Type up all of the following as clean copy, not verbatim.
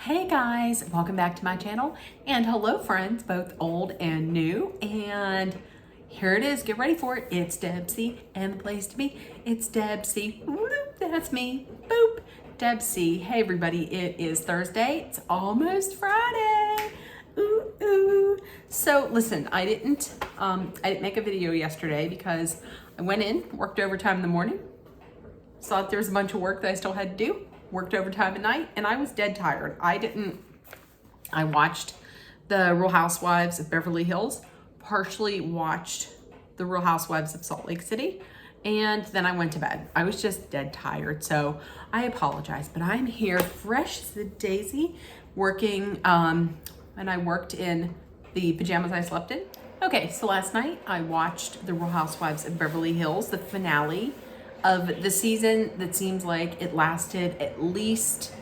Hey guys, welcome back to my channel, and hello friends, both old and new, and here it is, get ready for it. It's Debsy, and the place to be, it's Debsy. Whoop, that's me, boop, Debsy. Hey everybody, it is Thursday, it's almost Friday. Ooh, ooh. So listen, I didn't make a video yesterday because I went in, worked overtime in the morning, saw that there was a bunch of work that I still had to do, worked overtime at night, and I was dead tired. I watched the Real Housewives of Beverly Hills, partially watched the Real Housewives of Salt Lake City, and then I went to bed. I was just dead tired, so I apologize, but I'm here fresh as a daisy, working, and I worked in the pajamas I slept in. Okay, so last night I watched the Real Housewives of Beverly Hills, the finale of the season that seems like it lasted at least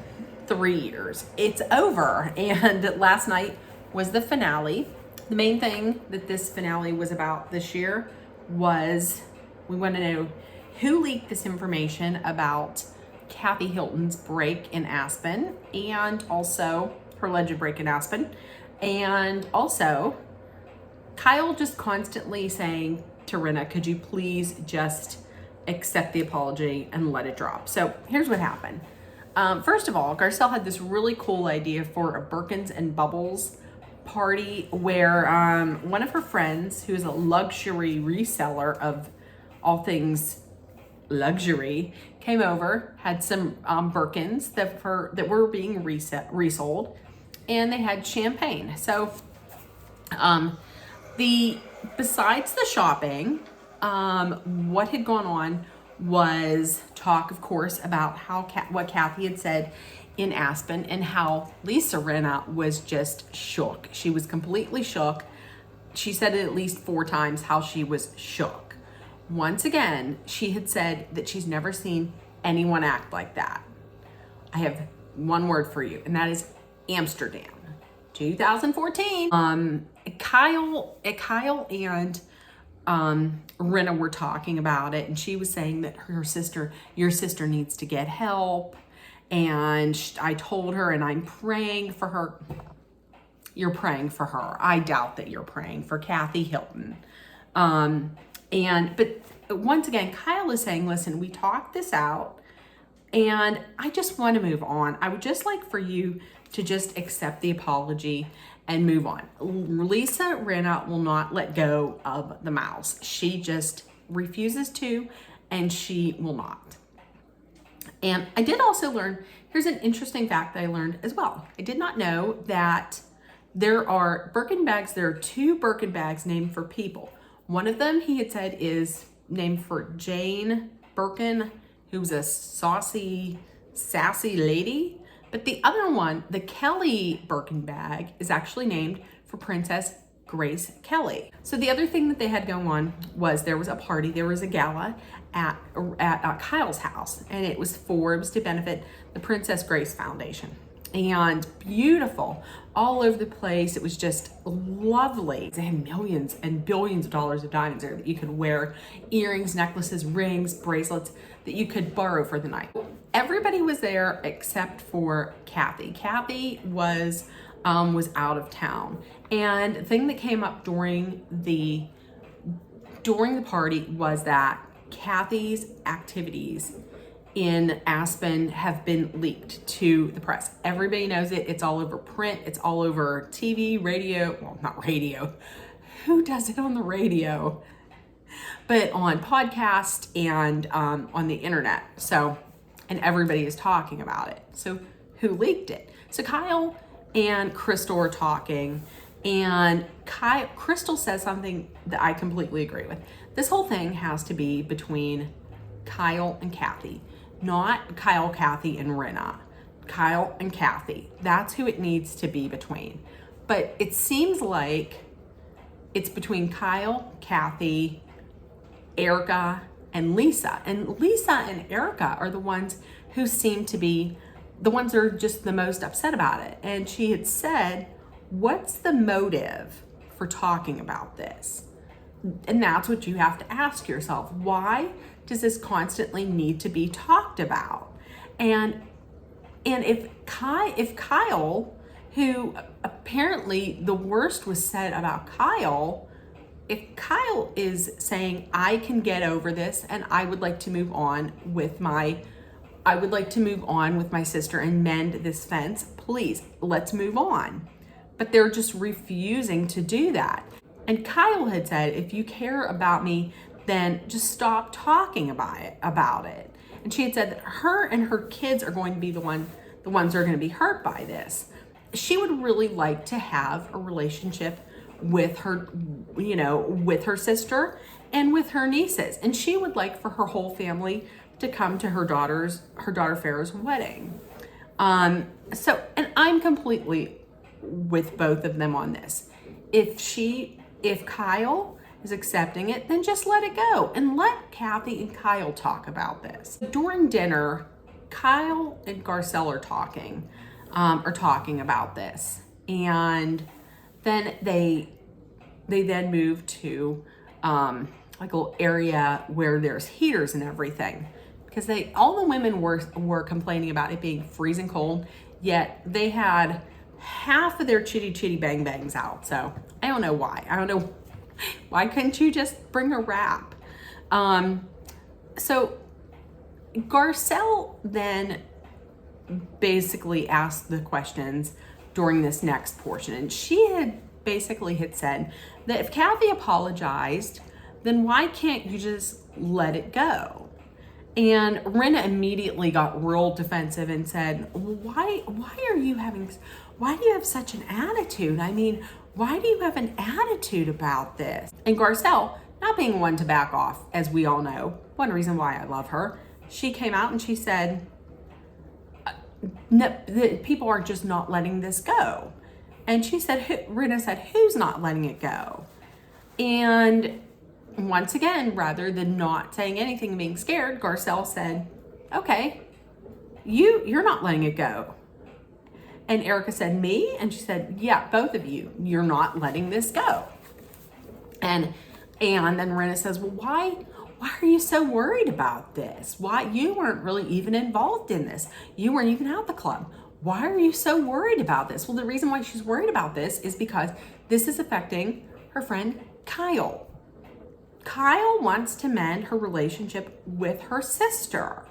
3 years. It's over, and last night was the finale. The main thing that this finale was about this year was we want to know who leaked this information about Kathy Hilton's break in Aspen, and also her alleged break in Aspen, and also Kyle just constantly saying to Rinna, could you please just accept the apology and let it drop. So here's what happened. First of all, Garcelle had this really cool idea for a Birkins and Bubbles party where one of her friends, who is a luxury reseller of all things luxury, came over, had some Birkins that were being resold, and they had champagne. So besides the shopping, what had gone on was talk, of course, about what Kathy had said in Aspen, and how Lisa Rinna was just shook. She was completely shook. She said it at least 4 times how she was shook. Once again, she had said that she's never seen anyone act like that. I have one word for you, and that is Amsterdam. 2014. Kyle and Rinna were talking about it, and she was saying that your sister needs to get help, and I told her, and I'm praying for her. You're praying for her. I doubt that you're praying for Kathy Hilton. But once again, Kyle is saying, listen, we talked this out, and I just want to move on. I would just like for you to just accept the apology and move on. Lisa Rinna will not let go of the mouse. She just refuses to, and she will not. And I did also learn, here's an interesting fact that I learned as well. I did not know that there are Birkin bags, there are 2 Birkin bags named for people. One of them, he had said, is named for Jane Birkin, who's a saucy, sassy lady. But the other one, the Kelly Birkin bag, is actually named for Princess Grace Kelly. So the other thing that they had going on was there was a party, there was a gala at Kyle's house, and it was to benefit the Princess Grace Foundation. And beautiful, all over the place. It was just lovely. They had millions and billions of dollars of diamonds there that you could wear, earrings, necklaces, rings, bracelets that you could borrow for the night. Everybody was there except for Kathy. Kathy was out of town. And the thing that came up during the party was that Kathy's activities in Aspen have been leaked to the press. Everybody knows it. It's all over print. It's all over TV, radio. Well, not radio. Who does it on the radio? But on podcast and on the internet. So, and everybody is talking about it. So who leaked it? So Kyle and Crystal are talking, and Crystal says something that I completely agree with. This whole thing has to be between Kyle and Kathy. Not Kyle, Kathy, and Rinna. Kyle and Kathy. That's who it needs to be between. But it seems like it's between Kyle, Kathy, Erica, and Lisa. And Lisa and Erica are the ones who seem to be the ones that are just the most upset about it. And she had said, what's the motive for talking about this? And that's what you have to ask yourself. Why does this constantly need to be talked about? And And if Kyle, who apparently the worst was said about Kyle, if Kyle is saying, I can get over this and I would like to move on with my sister and mend this fence, please, let's move on. But they're just refusing to do that. And Kyle had said, if you care about me, then just stop talking about it. And she had said that her and her kids are going to be the ones that are going to be hurt by this. She would really like to have a relationship with her, with her sister and with her nieces. And she would like for her whole family to come to her daughter Farrah's wedding. So, and I'm completely with both of them on this. If Kyle is accepting it, then just let it go and let Kathy and Kyle talk about this. During dinner, Kyle and Garcelle are talking about this, and then they then move to like a little area where there's heaters and everything, because all the women were complaining about it being freezing cold, yet they had half of their chitty bang bangs out. So I don't know why. Why couldn't you just bring a wrap? So Garcelle then basically asked the questions during this next portion, and she had said that if Kathy apologized, then why can't you just let it go? And Rinna immediately got real defensive and said, why do you have such an attitude? I mean, why do you have an attitude about this? And Garcelle, not being one to back off, as we all know, one reason why I love her, she came out and she said, no, the people are just not letting this go. And she said, Rinna said, who's not letting it go? And once again, rather than not saying anything and being scared, Garcelle said, okay, you're not letting it go. And Erica said, me? And she said, yeah, both of you, you're not letting this go. And then Rinna says, well, why are you so worried about this? Why? You weren't really even involved in this. You weren't even at the club. Why are you so worried about this? Well, the reason why she's worried about this is because this is affecting her friend Kyle. Kyle wants to mend her relationship with her sister.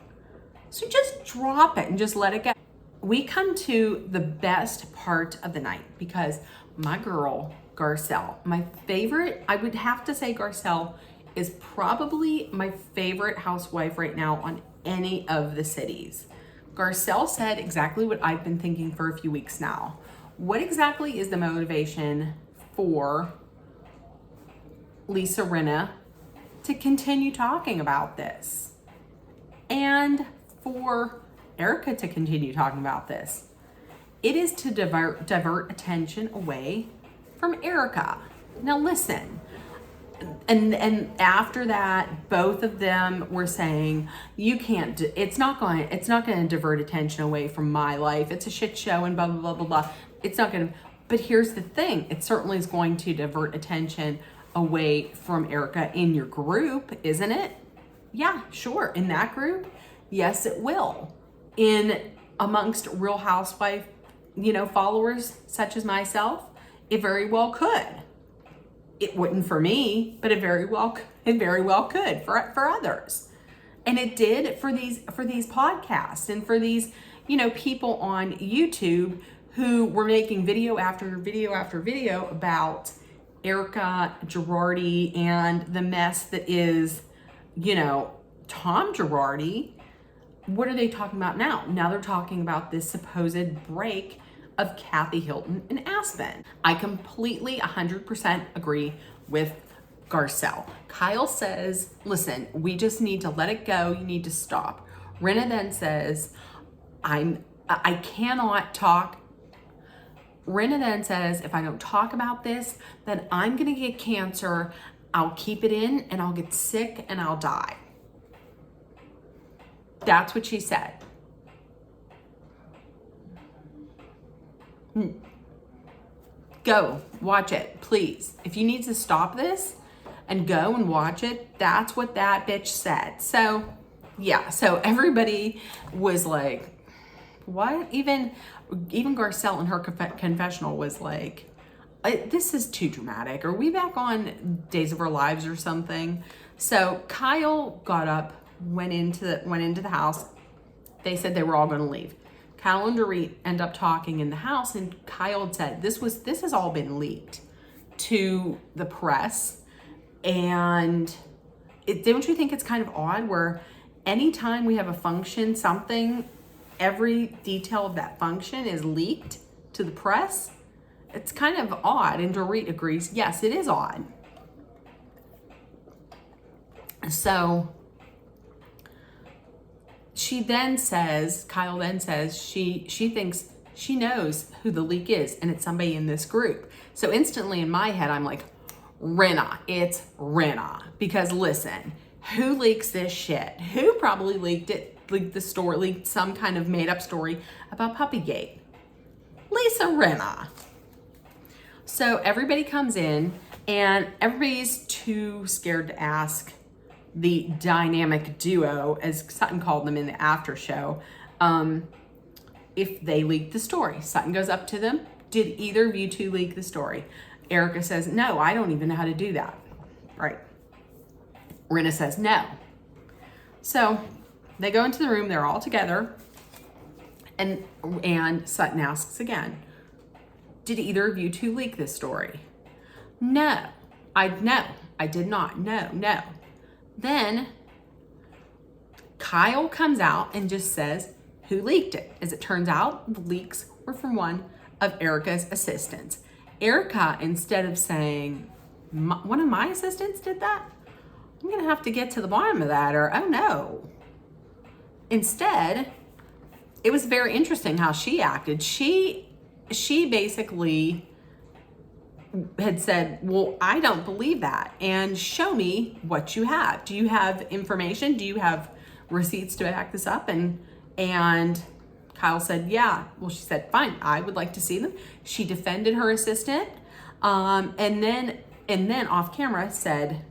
So just drop it and just let it go. We come to the best part of the night, because my girl, Garcelle, my favorite, I would have to say Garcelle is probably my favorite housewife right now on any of the cities. Garcelle said exactly what I've been thinking for a few weeks now. What exactly is the motivation for Lisa Rinna to continue talking about this, and for Erica to continue talking about this? It is to divert attention away from Erica. Now listen, and after that, both of them were saying, you can't, it's not going to divert attention away from my life. It's a shit show and blah, blah, blah, blah, blah. It's not going to, but here's the thing. It certainly is going to divert attention away from Erica in your group, isn't it? Yeah, sure. In that group, yes, it will. Amongst Real Housewife, followers such as myself, it very well could. It wouldn't for me, but it very well could for others. And it did for these podcasts and for these, people on YouTube who were making video after video after video about Erica Girardi and the mess that is, Tom Girardi. What are they talking about now? Now they're talking about this supposed break of Kathy Hilton and Aspen. I completely 100% agree with Garcelle. Kyle says, listen, we just need to let it go. You need to stop. Rinna then says, I cannot talk. Rinna then says, if I don't talk about this, then I'm going to get cancer. I'll keep it in and I'll get sick and I'll die. That's what she said. Go watch it, please. If you need to stop this and go and watch it, that's what that bitch said. So yeah, so everybody was like, what? Even Garcelle in her confessional was like, this is too dramatic. Are we back on Days of Our Lives or something? So Kyle got up, went into the house. They said they were all going to leave. Kyle and Dorit end up talking in the house, and Kyle had said this has all been leaked to the press. And don't you think it's kind of odd where anytime we have a function, every detail of that function is leaked to the press? It's kind of odd. And Dorit agrees, yes, it is odd. So Kyle then says she thinks she knows who the leak is, and it's somebody in this group. So instantly in my head, I'm like, Rinna, it's Rinna. Because listen, who leaks this shit? Who probably leaked some kind of made up story about Puppygate? Lisa Rinna. So everybody comes in, and everybody's too scared to ask the dynamic duo, as Sutton called them in the after show, if they leaked the story. Sutton goes up to them. Did either of you two leak the story? Erica says, no, I don't even know how to do that. Right. Rinna says, no. So they go into the room. They're all together. And Sutton asks again, did either of you two leak this story? No, I did not. No. Then Kyle comes out and just says who leaked it. As it turns out, the leaks were from one of Erica's assistants. Erica, instead of saying, one of my assistants did that, I'm going to have to get to the bottom of that, or oh no. Instead, it was very interesting how she acted. She basically had said, well, I don't believe that, and show me what you have. Do you have information? Do you have receipts to back this up? And Kyle said, yeah. Well, she said, fine, I would like to see them. She defended her assistant, and then off camera said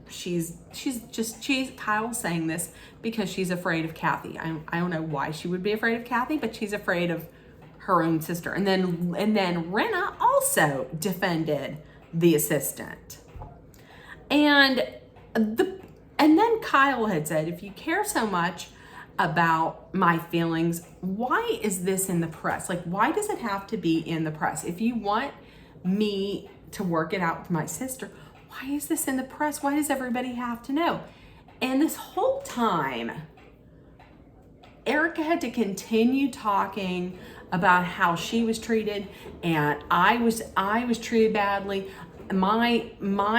Kyle's saying this because she's afraid of Kathy. I don't know why she would be afraid of Kathy, but she's afraid of her own sister. And then Rinna also defended the assistant. And then Kyle had said, if you care so much about my feelings, why is this in the press? Like, why does it have to be in the press? If you want me to work it out with my sister, why is this in the press? Why does everybody have to know? And this whole time, Erica had to continue talking about how she was treated, and I was treated badly. My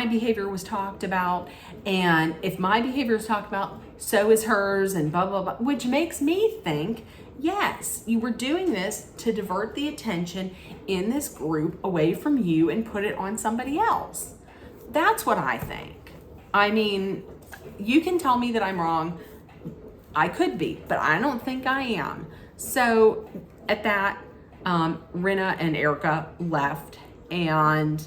behavior was talked about, and if my behavior is talked about, so is hers, and blah blah blah. Which makes me think, yes, you were doing this to divert the attention in this group away from you and put it on somebody else. That's what I think. I mean, you can tell me that I'm wrong. I could be, but I don't think I am. So at that, Rinna and Erica left, and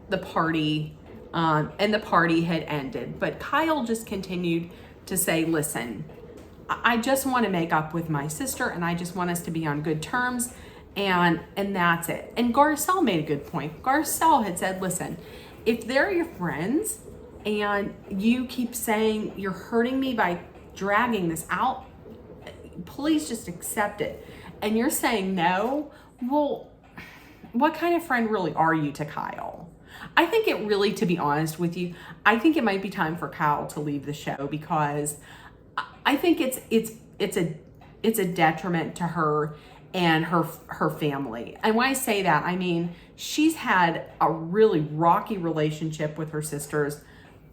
the party had ended. But Kyle just continued to say, listen, I just want to make up with my sister, and I just want us to be on good terms, and that's it. And Garcelle made a good point. Garcelle had said, listen, if they're your friends and you keep saying you're hurting me by dragging this out, please just accept it. And you're saying no, well, what kind of friend really are you to Kyle? I think it really, to be honest with you, I think it might be time for Kyle to leave the show, because I think it's a detriment to her and her family. And when I say that, I mean, she's had a really rocky relationship with her sisters,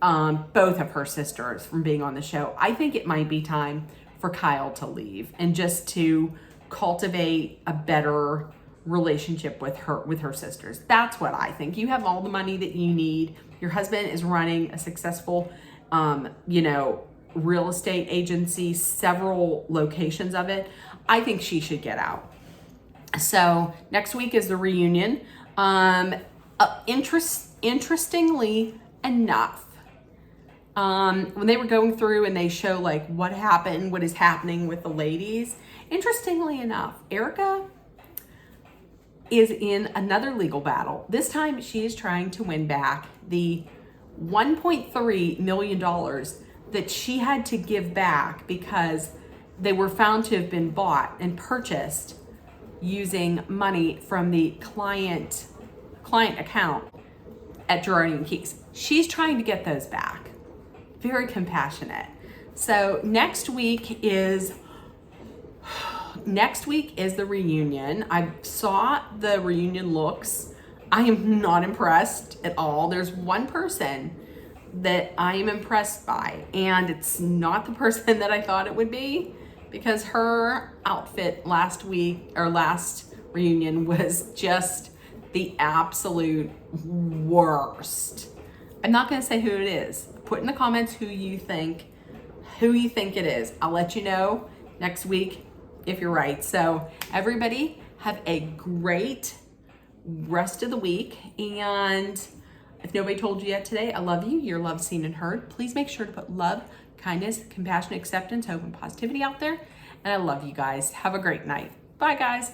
both of her sisters, from being on the show. I think it might be time for Kyle to leave and just to cultivate a better relationship with her sisters. That's what I think. You have all the money that you need. Your husband is running a successful, real estate agency, several locations of it. I think she should get out. So next week is the reunion. Interestingly enough, when they were going through and they show like what happened, what is happening with the ladies, Interestingly enough, Erica is in another legal battle. This time she is trying to win back the $1.3 million that she had to give back because they were found to have been bought and purchased using money from the client account at Girardi and Keys. She's trying to get those back. Very compassionate. So next week is the reunion. I saw the reunion looks. I am not impressed at all. There's one person that I am impressed by, and it's not the person that I thought it would be, because her outfit last reunion was just the absolute worst. I'm not going to say who it is. Put in the comments who you think it is. I'll let you know next week if you're right. So everybody have a great rest of the week. And if nobody told you yet today, I love you. You're loved, seen, and heard. Please make sure to put love, kindness, compassion, acceptance, hope, and positivity out there. And I love you guys. Have a great night. Bye, guys.